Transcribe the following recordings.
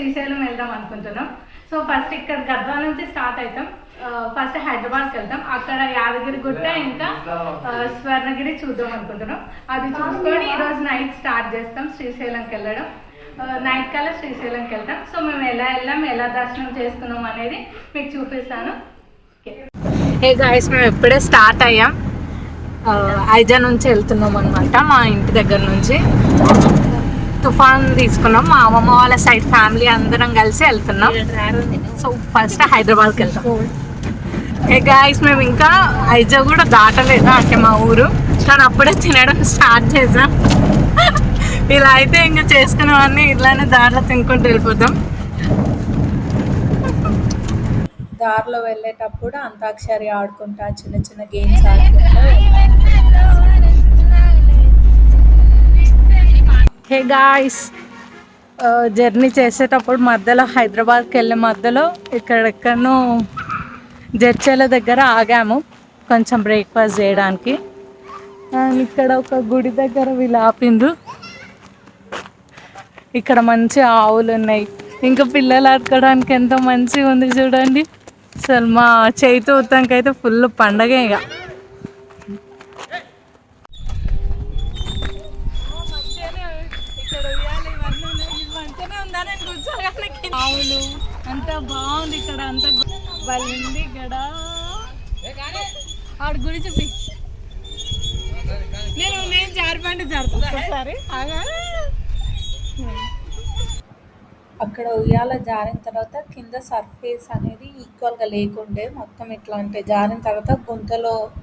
శ్రీశైలం వెళ్దాం అనుకుంటున్నాం. So first ఇక్కడ గద్వాల నుంచి స్టార్ట్ అవుతాం. ఫస్ట్ హైదరాబాద్కి వెళ్తాం. అక్కడ యాదగిరి గుట్ట ఇంకా స్వర్ణగిరి చూద్దాం అనుకుంటున్నాం. అది చూసుకొని ఈరోజు నైట్ స్టార్ట్ చేస్తాం శ్రీశైలంకి వెళ్ళడం. నైట్ కల్లా శ్రీశైలంకి వెళ్తాం. సో మేము ఎలా వెళ్ళాం, ఎలా దర్శనం చేసుకున్నాం అనేది మీకు చూపిస్తాను. హే గాయ్స్, మేము ఎప్పుడే స్టార్ట్ అయ్యాం. ఐజా నుంచి వెళ్తున్నాం అనమాట. మా ఇంటి దగ్గర నుంచి తుఫాన్ తీసుకున్నాం. మా అమ్మమ్మ వాళ్ళ సైడ్ ఫ్యామిలీ అందరం కలిసి వెళ్తున్నాం. సో ఫస్ట్ హైదరాబాద్కి వెళ్తాం. హే గాయ్స్, మేము ఇంకా ఐజా కూడా దాటలేదు, అంటే మా ఊరు. కానీ అప్పుడే తినడం స్టార్ట్ చేసాం. ఇలా అయితే ఇంకా చేసుకునేవన్నీ ఇట్లానే దారిలో తినుకుంటూ వెళ్ళిపోతాం. దారిలో వెళ్ళేటప్పుడు అంతాక్షరి ఆడుకుంటా, చిన్న చిన్న గేమ్స్ ఆడుకుంటా. హే గాయ్స్, జర్నీ చేసేటప్పుడు మధ్యలో హైదరాబాద్కి వెళ్ళే మధ్యలో ఇక్కడెక్కడనో జడ్చర్ల దగ్గర ఆగాము కొంచెం బ్రేక్ఫాస్ట్ చేయడానికి. అండ్ ఇక్కడ ఒక గుడి దగ్గర వీళ్ళు ఆపిండ్రు. ఇక్కడ మంచి ఆవులు ఉన్నాయి, ఇంకా పిల్లలు ఆడుకోవడానికి ఎంతో మంచిగా ఉంది చూడండి. అసలు మా చేతి ఉత్తానికి అయితే ఫుల్ పండగ. ఇక ఆవులు అంతా బాగుంది. ఇక్కడ అంతా ఉంది. ఇక్కడ ఆవిడ గుడి చూపి. నేను జారిపండి జారుతాను. అక్కడ ఉయ్యాల జారిన తర్వాత కింద సర్ఫేస్ అనేది ఈక్వల్గా లేకుండే, మొత్తం ఇట్లా అంటే జారిన తర్వాత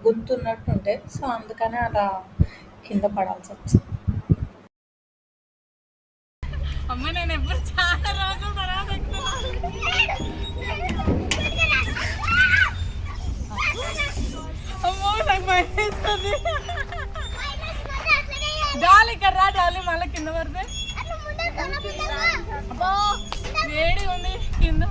గుంతున్నట్టు ఉండే. సో అందుకనే అలా కింద పడాల్సి వచ్చింది. అమ్మ నేను ఎప్పుడు చాలా రోజుల తర్వాత అమ్మో నాకు భయమేస్తుంది. డాలి ఇక్కడ రా, డాలి మళ్ళీ కింద పడితే వేడి ఉంది కింద.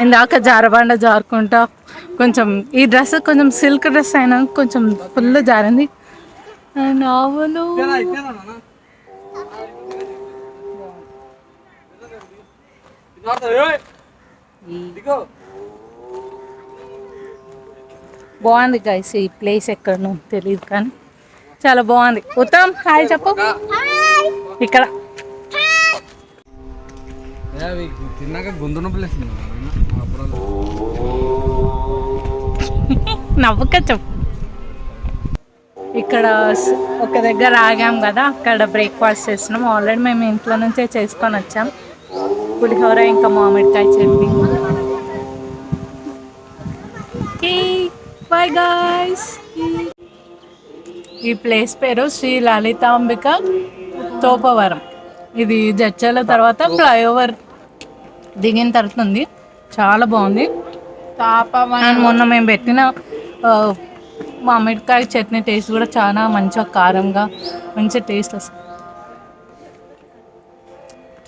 ఇందాక జారబండ జారుకుంటా కొంచెం, ఈ డ్రెస్ కొంచెం సిల్క్ డ్రెస్ అయినా కొంచెం ఫుల్ జారింది. అండ్ ఆవులు బాగుంది గైస్. ఈ ప్లేస్ ఎక్కడనో తెలియదు కానీ చాలా బాగుంది. ఉత్తమ్ హాయ్ చెప్పు. ఇక్కడ నవ్వుక చెప్పు. ఇక్కడ ఒక దగ్గర ఆగాం కదా, అక్కడ బ్రేక్ఫాస్ట్ చేస్తున్నాం. ఆల్రెడీ మేము ఇంట్లో నుంచే చేసుకొని వచ్చాం. పులిహోర ఇంకా మామిడికాయ చట్నీ. Bye guys. ఈ ప్లేస్ పేరు శ్రీ లలితాంబిక తోపవరం. ఇది జడ్చర్ల తర్వాత ఫ్లైఓవర్ దిగిన తర్వాత ఉంది. చాలా బాగుంది. అండ్ మొన్న మేము పెట్టిన మామిడికాయ చట్నీ టేస్ట్ కూడా చాలా మంచిగా కారంగా మంచి టేస్ట్ వస్తుంది.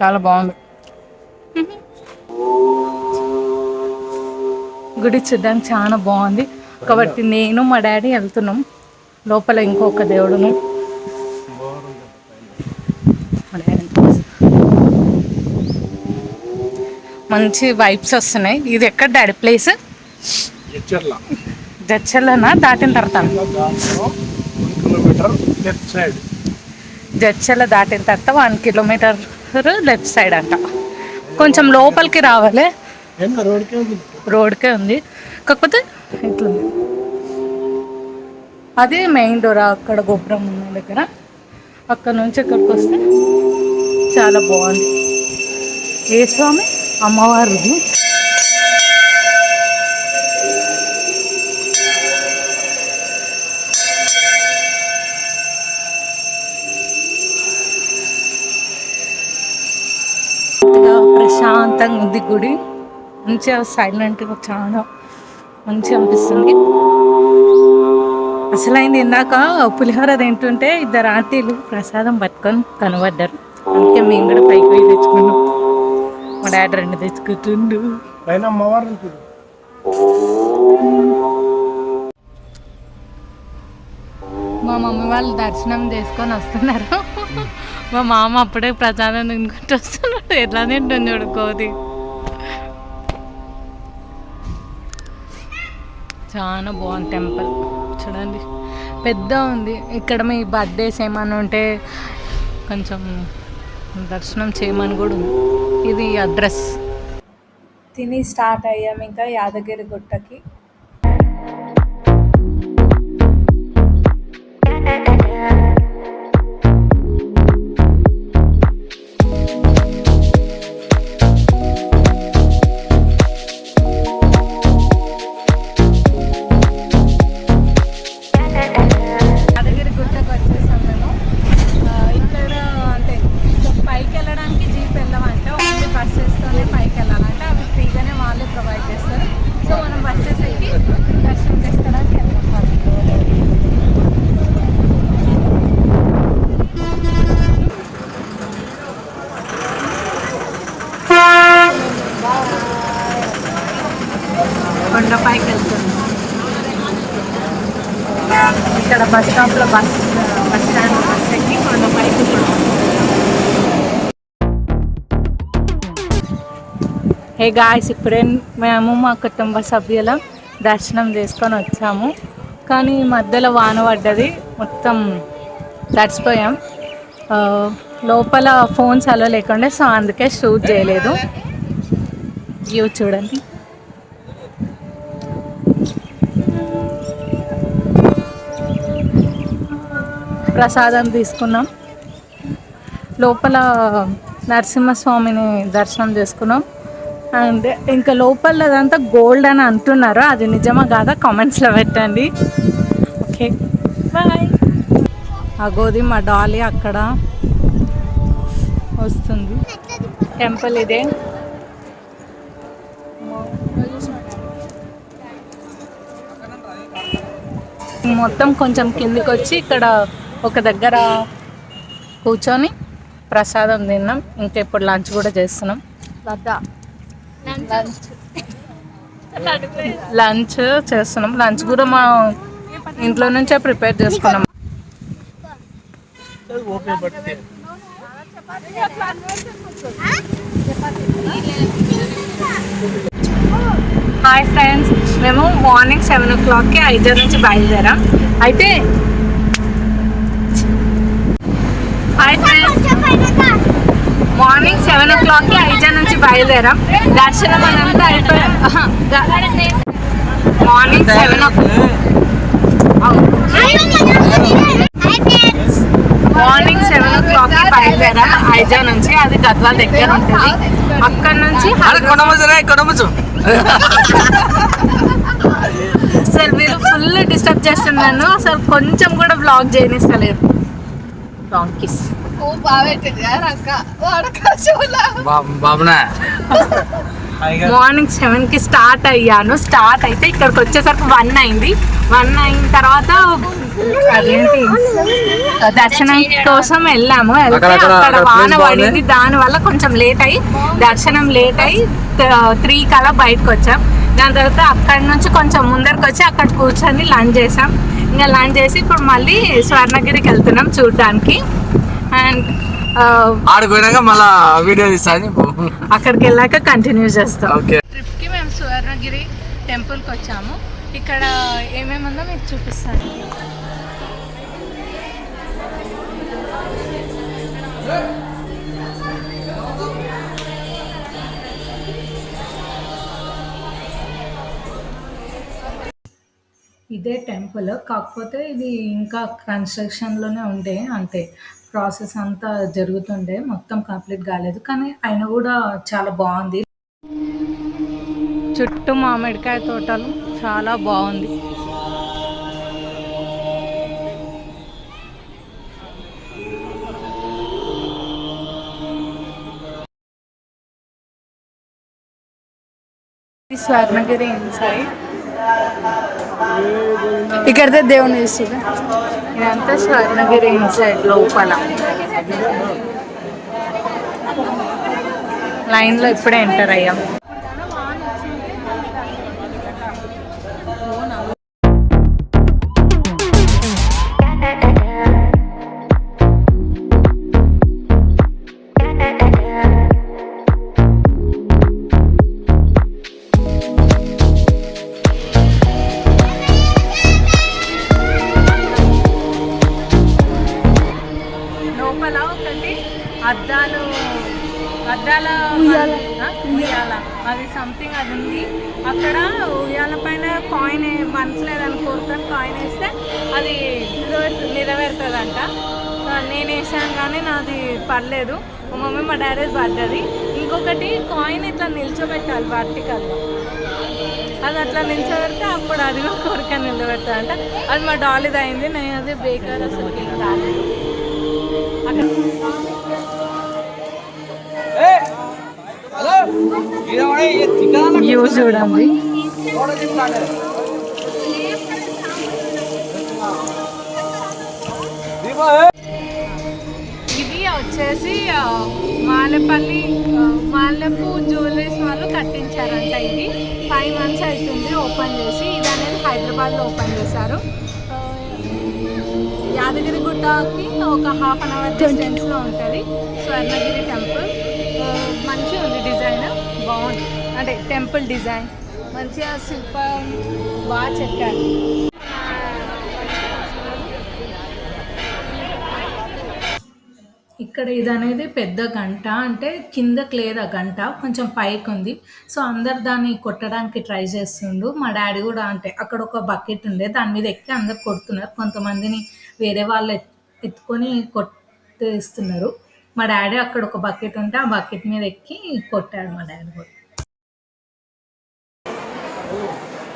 చాలా బాగుంది. గుడి చూడడానికి చాలా బాగుంది. కాబట్టి నేను మా డాడీ వెళ్తున్నాం. లోపల ఇంకొక దేవుడును. మంచి వైబ్స్ వస్తున్నాయి. ఇది ఎక్కడ డాడీ ప్లేస్? జడ్చర్లనా దాటిన తర్వాత? జడ్చర్ల దాటిన తర్వాత 1 కిలోమీటర్ లెఫ్ట్ సైడ్ అంట. కొంచెం లోపలికి రావాలి. రోడ్కే ఉంది, కాకపోతే ఇట్లుంది. అదే మెయిన్ డోర్. అక్కడ గోపురం ఉన్న దగ్గర, అక్కడ నుంచి ఇక్కడికి వస్తే చాలా బాగుంది. ఏ స్వామి? అమ్మవారిది. ప్రశాంతంగా ఉంది గుడి. మంచిగా సైలెంట్గా చాలా మంచిగా అనిపిస్తుంది. అసలైంది ఇందాక పులిహోర తింటుంటే 2 ఆంటీలు ప్రసాదం పట్టుకొని కనబడ్డారు. అందుకే మేము కూడా పైకి పోయి తెచ్చుకున్నాం. మా డాడీ 2 తెచ్చుకుంటుండు. మా మమ్మీ వాళ్ళు దర్శనం చేసుకొని వస్తున్నారు. మా మామ అప్పుడే ప్రసాదం తినుకుంటూ వస్తున్నాడు. ఎట్లా తింటుంది చూడు కోది. చాలా బాగుంది టెంపుల్ చూడండి, పెద్ద ఉంది. ఇక్కడ మీ బర్త్డేస్ ఏమైనా ఉంటే కొంచెం దర్శనం చేయమని కూడా ఉంది. ఇది అడ్రస్. తిని స్టార్ట్ అయ్యాము ఇంకా యాదగిరి గుట్టకి. కొండపైకి వెళ్తున్నాం. ఇక్కడ బస్ స్టాప్లో బస్ స్టాండ్ బస్ ఎక్కి కొండపైకి. హే గాయ్స్, ఇప్పుడే మేము మా కుటుంబ సభ్యులం దర్శనం చేసుకొని వచ్చాము. కానీ మధ్యలో వాన పడ్డది, మొత్తం తడిసిపోయాం. లోపల ఫోన్స్ అలా లేకుండా, సో అందుకే షూట్ చేయలేదు. వ్యూ చూడండి. ప్రసాదం తీసుకున్నాం. లోపల నరసింహస్వామిని దర్శనం చేసుకున్నాం. అండ్ ఇంకా లోపలదంతా గోల్డ్ అని అంటున్నారు, అది నిజమా కాదా కామెంట్స్లో పెట్టండి. Okay bye. అగోది మా డాలీ అక్కడ వస్తుంది. టెంపుల్ ఇదే. మొత్తం కొంచెం కిందికి వచ్చి ఇక్కడ ఒక దగ్గర కూర్చొని ప్రసాదం తిన్నాం. ఇంకా ఇప్పుడు లంచ్ కూడా చేస్తున్నాం. లంచ్ చేస్తున్నాం. లంచ్ కూడా మా ఇంట్లో నుంచే ప్రిపేర్ చేసుకున్నాం. హాయ్ ఫ్రెండ్స్, మేము మార్నింగ్ 7 o'clockకి ఐజర్ నుంచి బయలుదేరాం. అయితే హాయ్ ఫ్రెండ్స్, మార్నింగ్ 7 o'clockకి ఐజర్ నుంచి బయలుదేరాం. దర్శనం అదంతా అయిపోయి మార్నింగ్ 7 o'clock మార్నింగ్ 7 o'clockకి బయలుదేరాం ఐజర్ నుంచి. అది గద్వాల్ దగ్గర ఉంటుంది. అక్కడ నుంచి అసలు వీళ్ళు ఫుల్ డిస్టర్బ్ చేస్తున్నాను. అసలు కొంచెం కూడా బ్లాగ్ చేయనిస్తలేదు. డాంకీస్ మార్నింగ్ 7కి స్టార్ట్ అయ్యాను. స్టార్ట్ అయితే ఇక్కడికి వచ్చేసరికి 1 అయింది. 1 అయిన తర్వాత అదేంటి దర్శనం కోసం వెళ్ళాము. వెళ్తే అక్కడ వాన పడింది, దాని వల్ల కొంచెం లేట్ అయ్యి దర్శనం లేట్ అయ్యి 3 కల్లా బయటకు వచ్చాం. దాని తర్వాత అక్కడి నుంచి కొంచెం ముందరికి వచ్చి అక్కడ కూర్చొని లంచ్ చేసాం. ఇంకా లంచ్ చేసి ఇప్పుడు మళ్ళీ స్వర్ణగిరికి వెళ్తున్నాం చూడడానికి. అండ్ అక్కడికి వెళ్ళాక కంటిన్యూ చేస్తాం. ట్రిప్కి మేము స్వర్ణగిరి టెంపుల్కి వచ్చాము. ఇక్కడ ఏమేమి ఉందో మీకు చూపిస్తాను. ఇదే టెంపుల్, కాకపోతే ఇది ఇంకా కన్స్ట్రక్షన్లోనే ఉండే, అంటే ప్రాసెస్ అంతా జరుగుతుండే, మొత్తం కంప్లీట్ కాలేదు. కానీ అయినా కూడా చాలా బాగుంది. చుట్టూ మామిడికాయ తోటలు చాలా బాగుంది. స్వర్ణగిరి ఇన్సైడ్ ఇక్కడితే దేవుని చూస్తుంది. ఇదంతా స్వర్ణగిరి ఇన్సైడ్ లోపల. లైన్లో ఇప్పుడే ఎంటర్ అయ్యాం. అది సంథింగ్ అది ఉంది. అక్కడ ఉయ్యాల పైన కాయిన్ మనసులో ఏదైనా కోరుకొని కాయిన్ వేస్తే అది నెరవేరుతుందంట. నేను వేసాను కానీ నాది పడలేదు. మా మమ్మీ మా డాడీ పడ్డది. ఇంకొకటి కాయిన్ ఇట్లా నిల్చోబెట్టాలి వర్టికల్గా. అది అట్లా నిల్చోబెడితే అప్పుడు అది కూడా కోరిక నిలబెడతాడంట. అది మా డాలీది అయింది. నేను అది బేకార్ అసలు రాలేదు. అక్కడ వ్యూ చూడండి. ఇది వచ్చేసి మాలెపు జ్యువెలరీస్ వాళ్ళు కట్టించారంట. ఇది 5 months అవుతుంది ఓపెన్ చేసి. ఇది అనేది హైదరాబాద్లో ఓపెన్ చేశారు. యాదగిరిగుట్టకి ఒక 1/2 hour డిస్టెన్స్లో ఉంటుంది స్వర్ణగిరి టెంపుల్. మంచిగా ఉంది డిజైన్, బాగుంది. అంటే టెంపుల్ డిజైన్ మంచిగా శిల్పం బాగా చెక్కారు. ఇక్కడ ఇది అనేది పెద్ద గంట, అంటే కిందకి లేదు ఆ గంట, కొంచెం పైకి ఉంది. సో అందరు దాన్ని కొట్టడానికి ట్రై చేస్తుండు. మా డాడీ కూడా అంటే అక్కడ ఒక బకెట్ ఉండే దాని మీద ఎక్కి అందరు కొడుతున్నారు. కొంతమందిని వేరే వాళ్ళు ఎత్తుకొని కొట్టేస్తున్నారు. మా డాడీ అక్కడ ఒక బకెట్ ఉంటే ఆ బకెట్ మీద ఎక్కి కొట్టాడు మా డాడీ కూడా.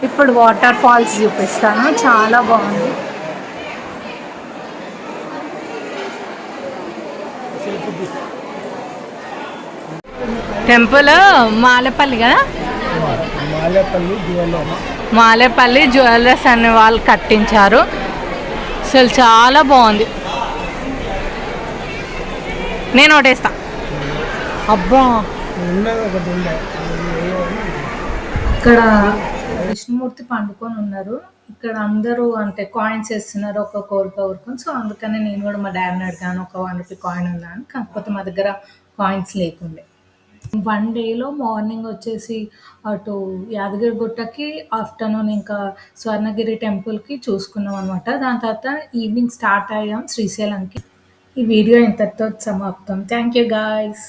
ఇప్పుడు వాటర్ ఫాల్స్ చూపిస్తాను, చాలా బాగుంది. టెంపుల్ మాలేపల్లి కదా, మాలేపల్లి జ్యువెలర్స్ అనే వాళ్ళు కట్టించారు. అసలు చాలా బాగుంది. నేను ఒకటేస్తా. అబ్బా ఇక్కడ విష్ణుమూర్తి పండుకొని ఉన్నారు. ఇక్కడ అందరూ అంటే కాయిన్స్ వేస్తున్నారు ఒక కోరిక కోరుకొని. సో అందుకని నేను కూడా మా డాడీని అడిగాను, ఒక 1 రూపీ కాయిన్ ఉందా అని. కాకపోతే మా దగ్గర కాయిన్స్ లేకుండే. 1 డేలో మార్నింగ్ వచ్చేసి అటు యాదగిరిగుట్టకి, ఆఫ్టర్నూన్ ఇంకా స్వర్ణగిరి టెంపుల్కి చూసుకున్నాం అనమాట. దాని తర్వాత ఈవినింగ్ స్టార్ట్ అయ్యాం శ్రీశైలంకి. ఈ వీడియో ఇంతటితో సమాప్తం. Thank you guys.